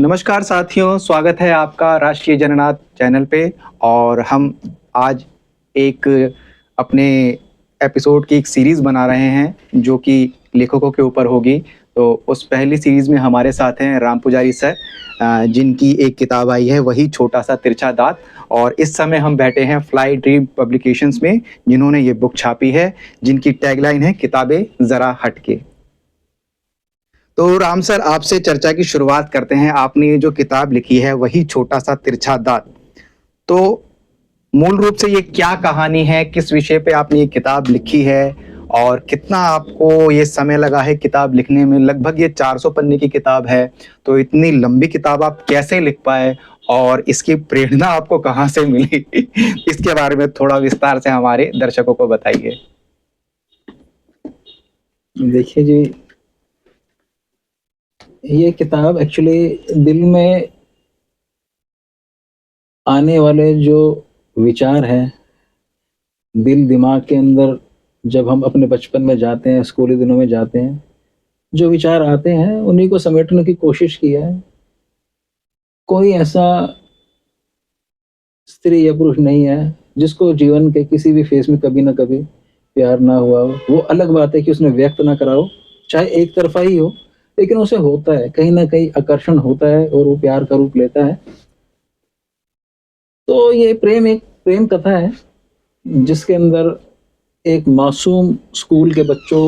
नमस्कार साथियों, स्वागत है आपका राष्ट्रीय जननाथ चैनल पे। और हम आज एक अपने एपिसोड की एक सीरीज़ बना रहे हैं जो कि लेखकों के ऊपर होगी। तो उस पहली सीरीज़ में हमारे साथ हैं राम पुजारी सर, जिनकी एक किताब आई है वही छोटा सा तिरछा दांत। और इस समय हम बैठे हैं फ्लाई ड्रीम पब्लिकेशंस में, जिन्होंने ये बुक छापी है, जिनकी टैगलाइन है किताबें ज़रा हटके। तो राम सर, आपसे चर्चा की शुरुआत करते हैं। आपने ये जो किताब लिखी है वही छोटा सा तिरछा दांत, तो मूल रूप से ये क्या कहानी है, किस विषय पे आपने ये किताब लिखी है और कितना आपको ये समय लगा है किताब लिखने में? लगभग ये 400 पन्ने की किताब है, तो इतनी लंबी किताब आप कैसे लिख पाए और इसकी प्रेरणा आपको कहाँ से मिली? इसके बारे में थोड़ा विस्तार से हमारे दर्शकों को बताइए। देखिए जी, ये किताब एक्चुअली दिल में आने वाले जो विचार हैं, दिल दिमाग के अंदर जब हम अपने बचपन में जाते हैं, स्कूली दिनों में जाते हैं, जो विचार आते हैं उन्हीं को समेटने की कोशिश की है। कोई ऐसा स्त्री या पुरुष नहीं है जिसको जीवन के किसी भी फेज में कभी ना कभी प्यार ना हुआ हो। वो अलग बात है कि उसने व्यक्त ना करा हो, चाहे एक तरफा ही हो, लेकिन उसे होता है, कहीं ना कहीं आकर्षण होता है और वो प्यार का रूप लेता है। तो ये प्रेम एक प्रेम कथा है जिसके अंदर एक मासूम स्कूल के बच्चों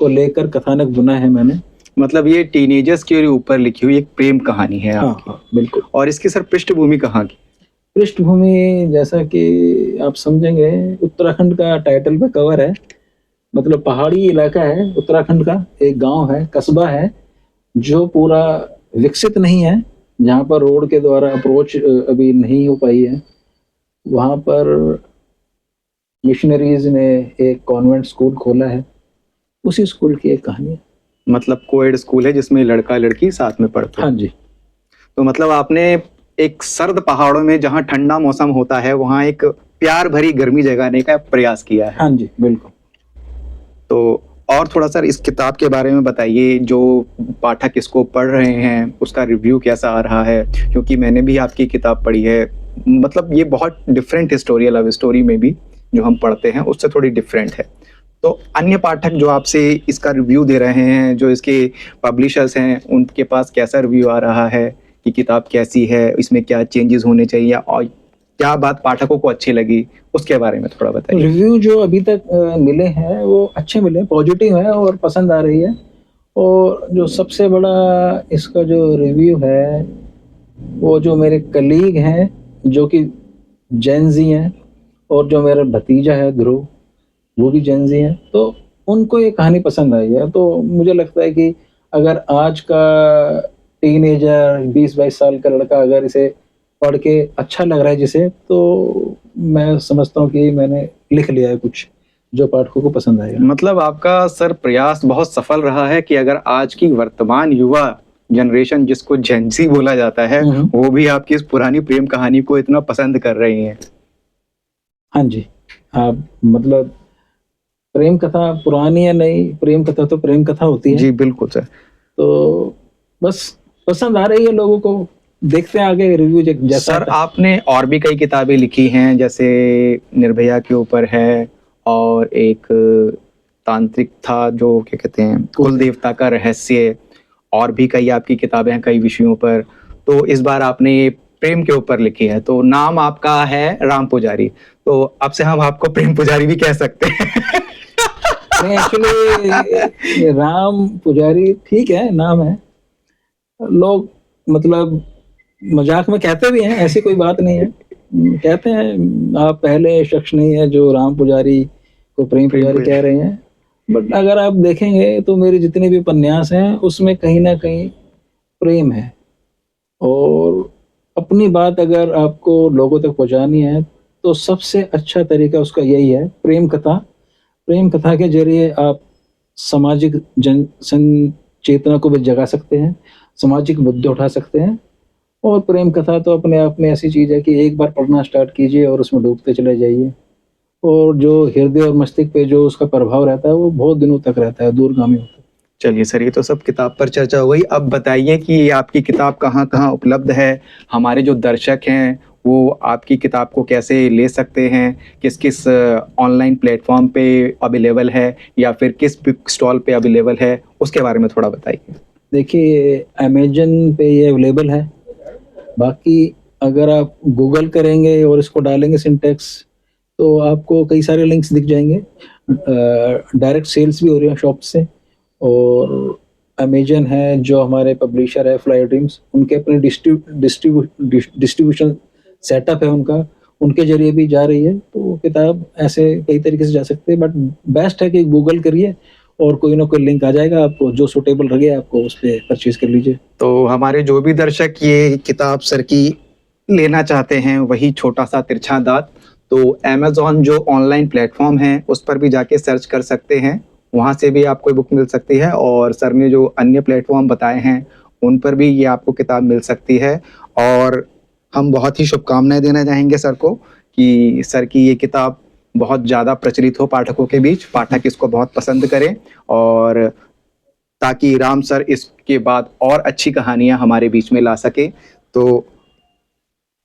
को लेकर कथानक बुना है मैंने। मतलब ये टीनेजर्स के ऊपर लिखी हुई एक प्रेम कहानी है हाँ आपकी। हाँ बिल्कुल। और इसकी सर पृष्ठभूमि कहाँ की? पृष्ठभूमि जैसा कि आप समझेंगे, उत्तराखंड का टाइटल पे कवर है। मतलब पहाड़ी इलाका है उत्तराखंड का, एक गांव है, कस्बा है जो पूरा विकसित नहीं है, जहाँ पर रोड के द्वारा अप्रोच अभी नहीं हो पाई है। वहाँ पर मिशनरीज ने एक कॉन्वेंट स्कूल खोला है, उसी स्कूल की एक कहानी है। मतलब कोएड स्कूल है जिसमें लड़का लड़की साथ में पढ़ते हैं। हाँ जी। तो मतलब आपने एक सर्द पहाड़ों में जहाँ ठंडा मौसम होता है वहाँ एक प्यार भरी गर्मी जगाने का प्रयास किया है। हाँ जी बिल्कुल। तो और थोड़ा सर इस किताब के बारे में बताइए, जो पाठक इसको पढ़ रहे हैं उसका रिव्यू कैसा आ रहा है? क्योंकि मैंने भी आपकी किताब पढ़ी है। मतलब ये बहुत डिफरेंट स्टोरी है, लव स्टोरी में भी जो हम पढ़ते हैं उससे थोड़ी डिफरेंट है। तो अन्य पाठक जो आपसे इसका रिव्यू दे रहे हैं, जो इसके पब्लिशर्स हैं, उनके पास कैसा रिव्यू आ रहा है कि किताब कैसी है, इसमें क्या चेंजेस होने चाहिए और क्या बात पाठकों को अच्छी लगी, उसके बारे में थोड़ा बताइए। रिव्यू जो अभी तक मिले हैं वो अच्छे मिले, पॉजिटिव है और पसंद आ रही है। और जो सबसे बड़ा इसका जो रिव्यू है, वो जो मेरे कलीग हैं जो कि जेनजी हैं, और जो मेरा भतीजा है ध्रुव, वो भी जेनजी हैं, तो उनको ये कहानी पसंद आई है। तो मुझे लगता है कि अगर आज का टीनेजर 20-22 साल का लड़का अगर इसे पढ़ के अच्छा लग रहा है जिसे, तो मैं समझता हूँ कि मैंने लिख लिया है कुछ जो पाठकों को पसंद आएगा। मतलब आपका सर प्रयास बहुत सफल रहा है कि अगर आज की वर्तमान युवा जनरेशन, जिसको जेंजी बोला जाता है, वो भी आपकी इस पुरानी प्रेम कहानी को इतना पसंद कर रही हैं। हाँ जी। आप मतलब प्रेम कथा पुरानी या नहीं, प्रेम कथा तो प्रेम कथा होती है। जी बिल्कुल सर। तो बस पसंद आ रही है लोगों को, देखते हैं आगे रिव्यू जैसा सर आपने और भी कई किताबें लिखी हैं, जैसे निर्भया के ऊपर है, और एक तांत्रिक था जो क्या कहते हैं, कुल देवता का रहस्य, और भी कई आपकी किताबें हैं कई विषयों पर। तो इस बार आपने प्रेम के ऊपर लिखी है, तो नाम आपका है राम पुजारी, तो अब से हम आपको प्रेम पुजारी भी कह सकते हैं। नहीं, एक्चुअली राम पुजारी ठीक है, नाम है। लोग मतलब मजाक में कहते भी हैं, ऐसी कोई बात नहीं है। कहते हैं आप पहले शख्स नहीं है जो राम पुजारी को प्रेम पुजारी कह रहे हैं। बट अगर आप देखेंगे तो मेरे जितने भी उपन्यास हैं उसमें कहीं ना कहीं प्रेम है। और अपनी बात अगर आपको लोगों तक पहुंचानी है तो सबसे अच्छा तरीका उसका यही है, प्रेम कथा। प्रेम कथा के जरिए आप सामाजिक जन चेतना को भी जगा सकते हैं, सामाजिक मुद्दे उठा सकते हैं। और प्रेम कथा तो अपने आप में ऐसी चीज है कि एक बार पढ़ना स्टार्ट कीजिए और उसमें डूबते चले जाइए, और जो हृदय और मस्तिष्क पे जो उसका प्रभाव रहता है वो बहुत दिनों तक रहता है, दूरगामी होता है। चलिए सर, ये तो सब किताब पर चर्चा हो गई। अब बताइए कि ये आपकी किताब कहाँ कहाँ उपलब्ध है, हमारे जो दर्शक हैं वो आपकी किताब को कैसे ले सकते हैं, किस किस ऑनलाइन प्लेटफॉर्म पे अवेलेबल है या फिर किस बुक स्टॉल पे अवेलेबल है, उसके बारे में थोड़ा बताइए। देखिए अमेजन पे ये अवेलेबल है, बाकी अगर आप गूगल करेंगे और इसको डालेंगे सिंटेक्स तो आपको कई सारे लिंक्स दिख जाएंगे। डायरेक्ट सेल्स भी हो रही है शॉप से, और अमेजन है जो हमारे पब्लिशर है फ्लाई ड्रीम्स, उनके अपने डिस्ट्रीब्यूशन सेटअप है उनका, उनके जरिए भी जा रही है। तो किताब ऐसे कई तरीके से जा सकते हैं, बट बेस्ट है कि गूगल करिए और कोई ना कोई लिंक आ जाएगा आपको, जो सुटेबल लगे आपको उस पर परचेज कर लीजिए। तो हमारे जो भी दर्शक ये किताब सर की लेना चाहते हैं, वही छोटा सा तिरछा दांत, तो अमेज़न जो ऑनलाइन प्लेटफॉर्म है उस पर भी जाके सर्च कर सकते हैं, वहाँ से भी आपको बुक मिल सकती है। और सर ने जो अन्य प्लेटफॉर्म बताए हैं उन पर भी ये आपको किताब मिल सकती है। और हम बहुत ही शुभकामनाएं देना चाहेंगे सर को कि सर की ये किताब बहुत ज़्यादा प्रचलित हो पाठकों के बीच, पाठक इसको बहुत पसंद करें, और ताकि राम सर इसके बाद और अच्छी कहानियां हमारे बीच में ला सके। तो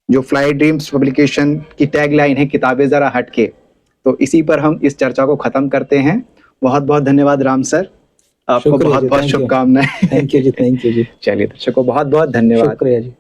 जो फ्लाई ड्रीम्स पब्लिकेशन की टैगलाइन है, किताबें ज़रा हटके, तो इसी पर हम इस चर्चा को ख़त्म करते हैं। बहुत बहुत धन्यवाद राम सर, आपको शुक्रिया बहुत जी, बहुत थैंक यू। शुभकामनाएं। थैंक यू जी, थैंक यू जी, चलिए दर्शकों, बहुत बहुत धन्यवाद। शुक्रिया जी।